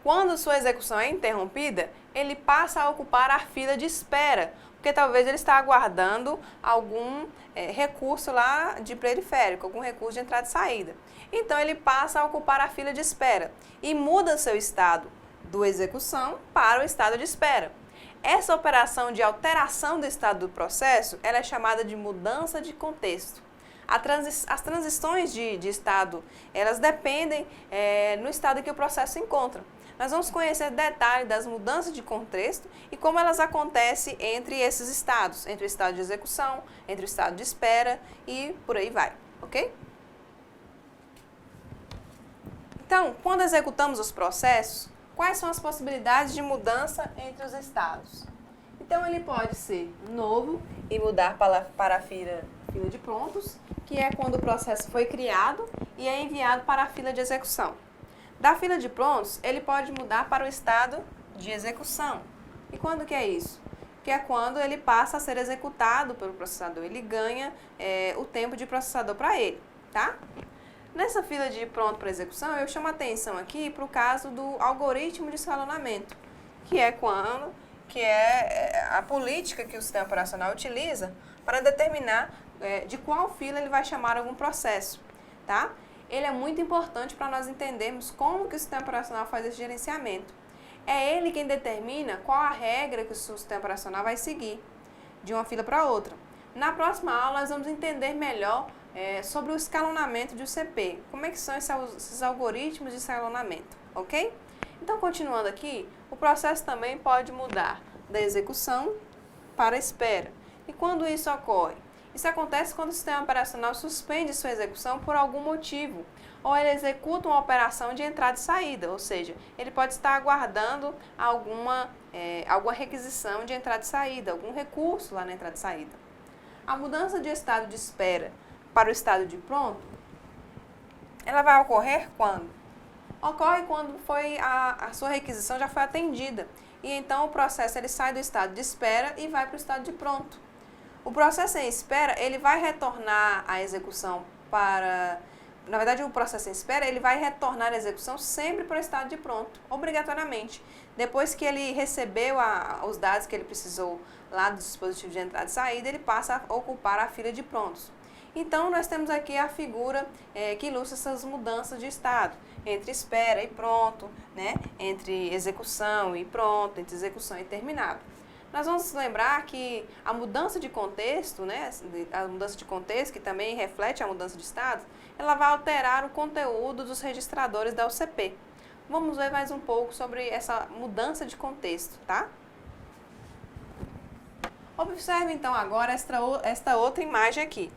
Quando sua execução é interrompida, ele passa a ocupar a fila de espera, porque talvez ele está aguardando algum recurso lá de periférico, algum recurso de entrada e saída. Então, ele passa a ocupar a fila de espera e muda seu estado do execução para o estado de espera. Essa operação de alteração do estado do processo, ela é chamada de mudança de contexto. As transições de estado, elas dependem no estado em que o processo se encontra. Nós vamos conhecer detalhes das mudanças de contexto e como elas acontecem entre esses estados, entre o estado de execução, entre o estado de espera e por aí vai, ok? Então, quando executamos os processos, quais são as possibilidades de mudança entre os estados? Então, ele pode ser novo e mudar para a fila de prontos, que é quando o processo foi criado e é enviado para a fila de execução. Da fila de prontos, ele pode mudar para o estado de execução. E quando que é isso? Que é quando ele passa a ser executado pelo processador. Ele ganha o tempo de processador para ele, tá? Nessa fila de pronto para execução, eu chamo a atenção aqui para o caso do algoritmo de escalonamento, que é a política que o sistema operacional utiliza para determinar de qual fila ele vai chamar algum processo, tá? Ele é muito importante para nós entendermos como que o sistema operacional faz esse gerenciamento. É ele quem determina qual a regra que o sistema operacional vai seguir de uma fila para outra. Na próxima aula, nós vamos entender melhor sobre o escalonamento de UCP. Como é que são esses algoritmos de escalonamento, ok? Então, continuando aqui, o processo também pode mudar da execução para a espera. E quando isso ocorre? Isso acontece quando o sistema operacional suspende sua execução por algum motivo, ou ele executa uma operação de entrada e saída, ou seja, ele pode estar aguardando alguma requisição de entrada e saída, algum recurso lá na entrada e saída. A mudança de estado de espera para o estado de pronto, ela vai ocorrer quando? Ocorre quando a sua requisição já foi atendida, e então o processo ele sai do estado de espera e vai para o estado de pronto. O processo em espera, ele vai retornar a execução na verdade, o processo em espera, ele vai retornar a execução sempre para o estado de pronto, obrigatoriamente. Depois que ele recebeu os dados que ele precisou lá do dispositivo de entrada e saída, ele passa a ocupar a fila de prontos. Então, nós temos aqui a figura que ilustra essas mudanças de estado, entre espera e pronto, né? Entre execução e pronto, entre execução e terminado. Nós vamos lembrar que a mudança de contexto, né, a mudança de contexto, que também reflete a mudança de estado, ela vai alterar o conteúdo dos registradores da UCP. Vamos ver mais um pouco sobre essa mudança de contexto, tá? Observe então agora esta outra imagem aqui.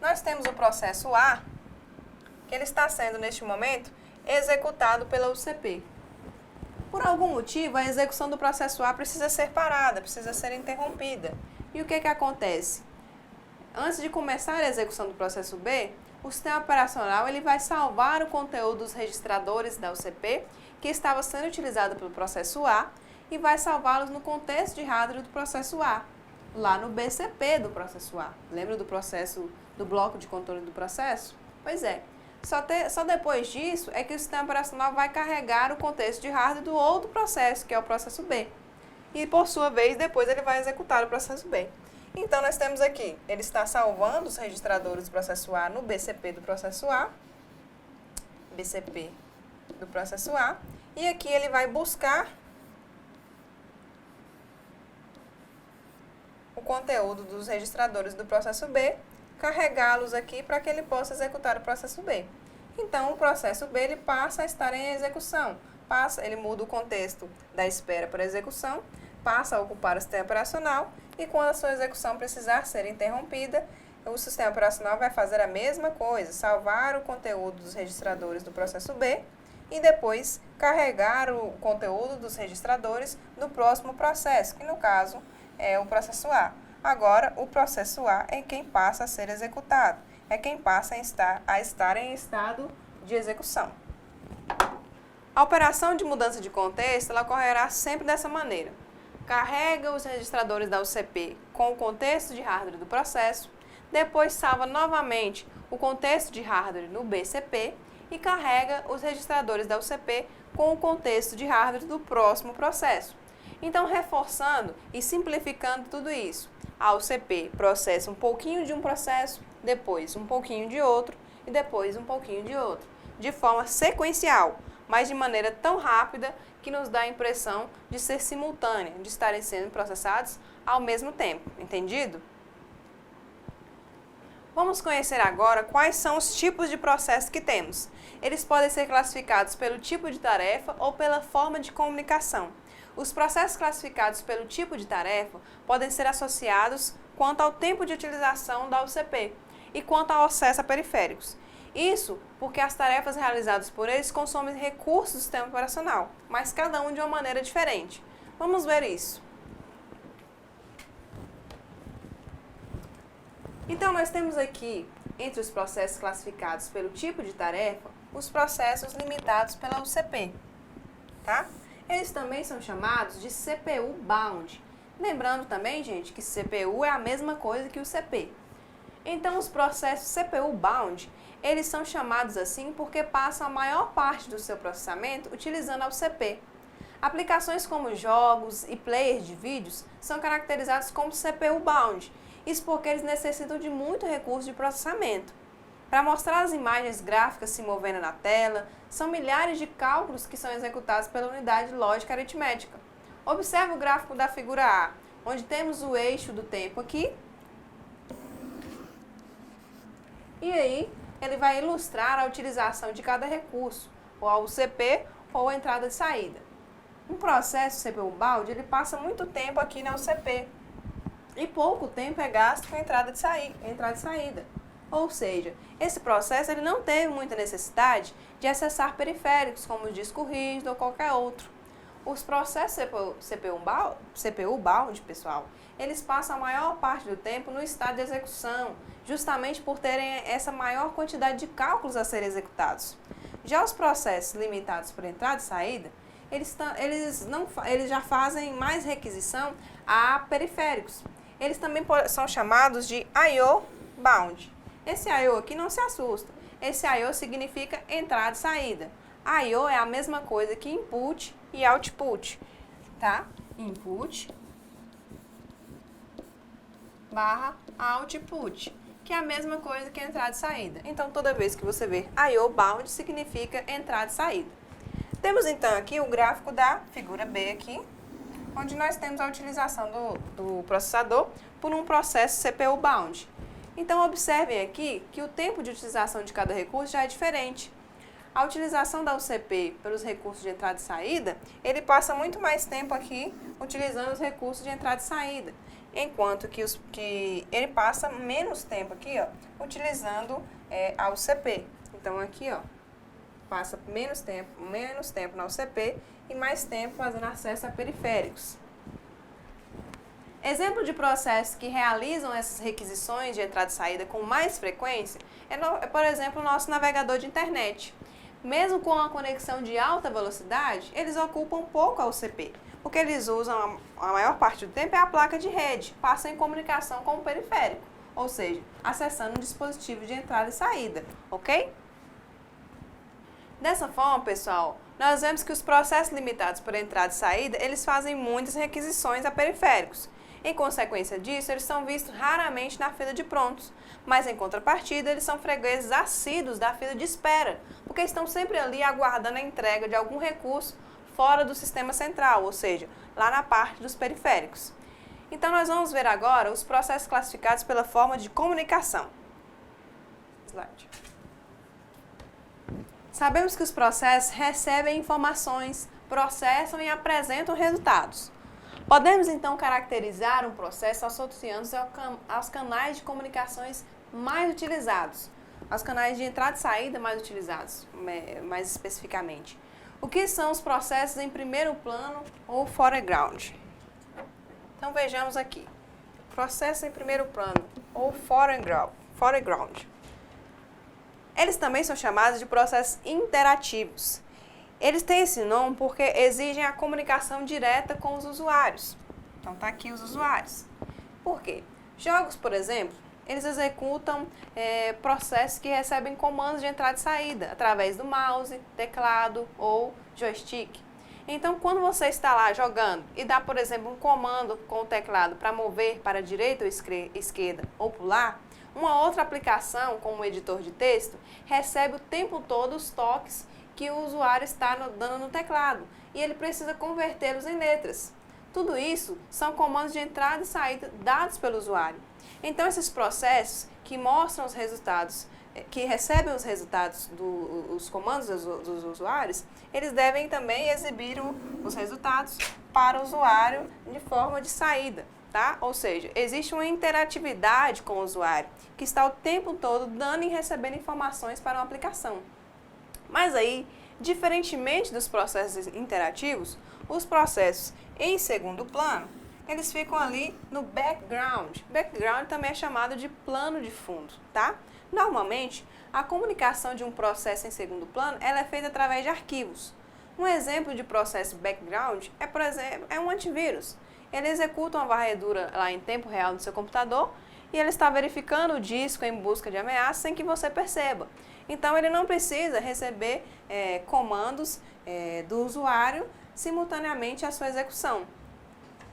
Nós temos o processo A, que ele está sendo neste momento executado pela UCP. Por algum motivo, a execução do processo A precisa ser parada, precisa ser interrompida. E o que acontece? Antes de começar a execução do processo B, o sistema operacional ele vai salvar o conteúdo dos registradores da UCP, que estava sendo utilizado pelo processo A, e vai salvá-los no contexto de hardware do processo A, lá no BCP do processo A. Lembra do processo, do bloco de controle do processo? Pois é. Só depois disso é que o sistema operacional vai carregar o contexto de hardware do outro processo, que é o processo B. E, por sua vez, depois ele vai executar o processo B. Então, nós temos aqui, ele está salvando os registradores do processo A no BCP do processo A, BCP do processo A, e aqui ele vai buscar o conteúdo dos registradores do processo B, carregá-los aqui para que ele possa executar o processo B. Então, o processo B ele passa a estar em execução, ele muda o contexto da espera para execução, passa a ocupar o sistema operacional e quando a sua execução precisar ser interrompida, o sistema operacional vai fazer a mesma coisa, salvar o conteúdo dos registradores do processo B e depois carregar o conteúdo dos registradores do próximo processo, que no caso é o processo A. Agora, o processo A é quem passa a ser executado, é quem passa a estar em estado de execução. A operação de mudança de contexto ela ocorrerá sempre dessa maneira. Carrega os registradores da UCP com o contexto de hardware do processo, depois salva novamente o contexto de hardware no BCP e carrega os registradores da UCP com o contexto de hardware do próximo processo. Então, reforçando e simplificando tudo isso, a UCP processa um pouquinho de um processo, depois um pouquinho de outro e depois um pouquinho de outro, de forma sequencial, mas de maneira tão rápida que nos dá a impressão de ser simultânea, de estarem sendo processados ao mesmo tempo. Entendido? Vamos conhecer agora quais são os tipos de processos que temos. Eles podem ser classificados pelo tipo de tarefa ou pela forma de comunicação. Os processos classificados pelo tipo de tarefa podem ser associados quanto ao tempo de utilização da UCP e quanto ao acesso a periféricos. Isso porque as tarefas realizadas por eles consomem recursos do sistema operacional, mas cada um de uma maneira diferente. Vamos ver isso. Então, nós temos aqui, entre os processos classificados pelo tipo de tarefa, os processos limitados pela UCP, tá? Eles também são chamados de CPU bound. Lembrando também, gente, que CPU é a mesma coisa que o CP. Então, os processos CPU bound, eles são chamados assim porque passam a maior parte do seu processamento utilizando a UCP. Aplicações como jogos e players de vídeos são caracterizados como CPU bound. Isso porque eles necessitam de muito recurso de processamento. Para mostrar as imagens gráficas se movendo na tela, são milhares de cálculos que são executados pela unidade lógica aritmética. Observe o gráfico da figura A, onde temos o eixo do tempo aqui. E aí, ele vai ilustrar a utilização de cada recurso, ou a UCP ou a entrada e saída. Um processo CPU bound, ele passa muito tempo aqui na UCP. E pouco tempo é gasto com entrada e saída. Ou seja, esse processo ele não teve muita necessidade de acessar periféricos, como o disco rígido ou qualquer outro. Os processos CPU bound, pessoal, eles passam a maior parte do tempo no estado de execução, justamente por terem essa maior quantidade de cálculos a serem executados. Já os processos limitados por entrada e saída, eles já fazem mais requisição a periféricos. Eles também são chamados de I/O bound. Esse I/O aqui não se assusta. Esse I/O significa entrada e saída. I/O é a mesma coisa que input e output, tá? Input barra output, que é a mesma coisa que entrada e saída. Então, toda vez que você vê I/O bound, significa entrada e saída. Temos então aqui o gráfico da figura B aqui, onde nós temos a utilização do processador por um processo CPU bound. Então, observem aqui que o tempo de utilização de cada recurso já é diferente. A utilização da UCP pelos recursos de entrada e saída, ele passa muito mais tempo aqui utilizando os recursos de entrada e saída, enquanto que ele passa menos tempo aqui, ó, utilizando a UCP. Então, aqui, ó, passa menos tempo na UCP e mais tempo fazendo acesso a periféricos. Exemplo de processos que realizam essas requisições de entrada e saída com mais frequência é, por exemplo, o nosso navegador de internet. Mesmo com a conexão de alta velocidade, eles ocupam pouco a UCP. O que eles usam a maior parte do tempo é a placa de rede, passam em comunicação com o periférico, ou seja, acessando um dispositivo de entrada e saída, ok? Dessa forma, pessoal, nós vemos que os processos limitados por entrada e saída, eles fazem muitas requisições a periféricos. Em consequência disso, eles são vistos raramente na fila de prontos, mas em contrapartida, eles são fregueses assíduos da fila de espera, porque estão sempre ali aguardando a entrega de algum recurso fora do sistema central, ou seja, lá na parte dos periféricos. Então, nós vamos ver agora os processos classificados pela forma de comunicação. Slide. Sabemos que os processos recebem informações, processam e apresentam resultados. Podemos então caracterizar um processo associando-se aos canais de comunicações mais utilizados, aos canais de entrada e saída mais utilizados, mais especificamente. O que são os processos em primeiro plano ou foreground? Então vejamos aqui. Processos em primeiro plano ou foreground. Eles também são chamados de processos interativos. Eles têm esse nome porque exigem a comunicação direta com os usuários. Então tá aqui os usuários. Por quê? Jogos, por exemplo, eles executam processos que recebem comandos de entrada e saída através do mouse, teclado ou joystick. Então, quando você está lá jogando e dá, por exemplo, um comando com o teclado para mover para a direita ou esquerda ou pular, uma outra aplicação, como o editor de texto, recebe o tempo todo os toques que o usuário está dando no teclado e ele precisa convertê-los em letras. Tudo isso são comandos de entrada e saída dados pelo usuário. Então, esses processos que mostram os resultados, que recebem os resultados dos comandos dos usuários, eles devem também exibir os resultados para o usuário de forma de saída. Tá? Ou seja, existe uma interatividade com o usuário, que está o tempo todo dando e recebendo informações para uma aplicação. Mas aí, diferentemente dos processos interativos, os processos em segundo plano, eles ficam ali no background. Background também é chamado de plano de fundo, tá? Normalmente, a comunicação de um processo em segundo plano, ela é feita através de arquivos. Um exemplo de processo background é, por exemplo, um antivírus. Ele executa uma varredura lá em tempo real no seu computador e ele está verificando o disco em busca de ameaças sem que você perceba. Então, ele não precisa receber comandos do usuário simultaneamente à sua execução.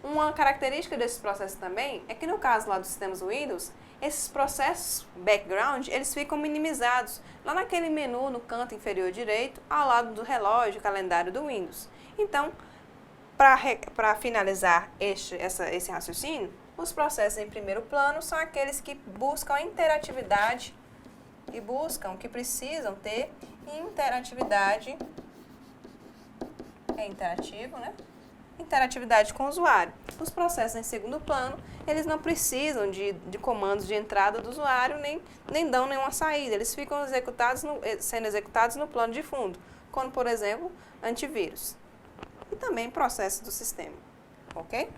Uma característica desses processos também é que no caso lá dos sistemas Windows, esses processos background, eles ficam minimizados lá naquele menu no canto inferior direito, ao lado do relógio, calendário do Windows. Então, para finalizar esse raciocínio, os processos em primeiro plano são aqueles que buscam interatividade e que precisam ter interatividade, interativo, né? Interatividade com o usuário. Os processos em segundo plano, eles não precisam de comandos de entrada do usuário, nem dão nenhuma saída. Eles ficam sendo executados no plano de fundo, como, por exemplo, antivírus. E também processos do sistema, ok?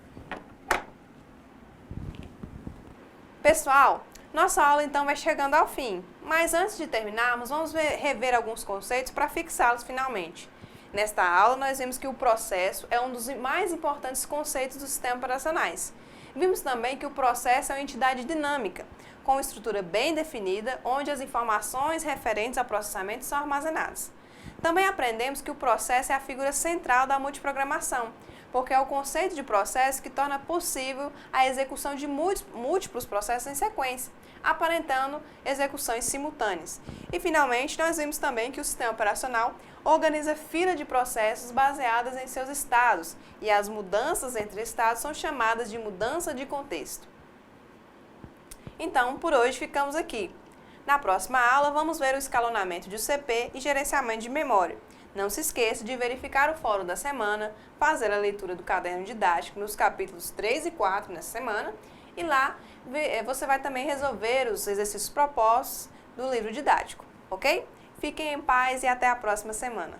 Pessoal, nossa aula então vai chegando ao fim, mas antes de terminarmos, vamos rever alguns conceitos para fixá-los finalmente. Nesta aula, nós vimos que o processo é um dos mais importantes conceitos dos sistemas operacionais. Vimos também que o processo é uma entidade dinâmica, com uma estrutura bem definida, onde as informações referentes ao processamento são armazenadas. Também aprendemos que o processo é a figura central da multiprogramação, porque é o conceito de processo que torna possível a execução de múltiplos processos em sequência, aparentando execuções simultâneas. E, finalmente, nós vimos também que o sistema operacional organiza fila de processos baseadas em seus estados, e as mudanças entre estados são chamadas de mudança de contexto. Então, por hoje ficamos aqui. Na próxima aula, vamos ver o escalonamento de UCP e gerenciamento de memória. Não se esqueça de verificar o fórum da semana, fazer a leitura do caderno didático nos capítulos 3 e 4 nessa semana, e lá você vai também resolver os exercícios propostos do livro didático, ok? Fiquem em paz e até a próxima semana.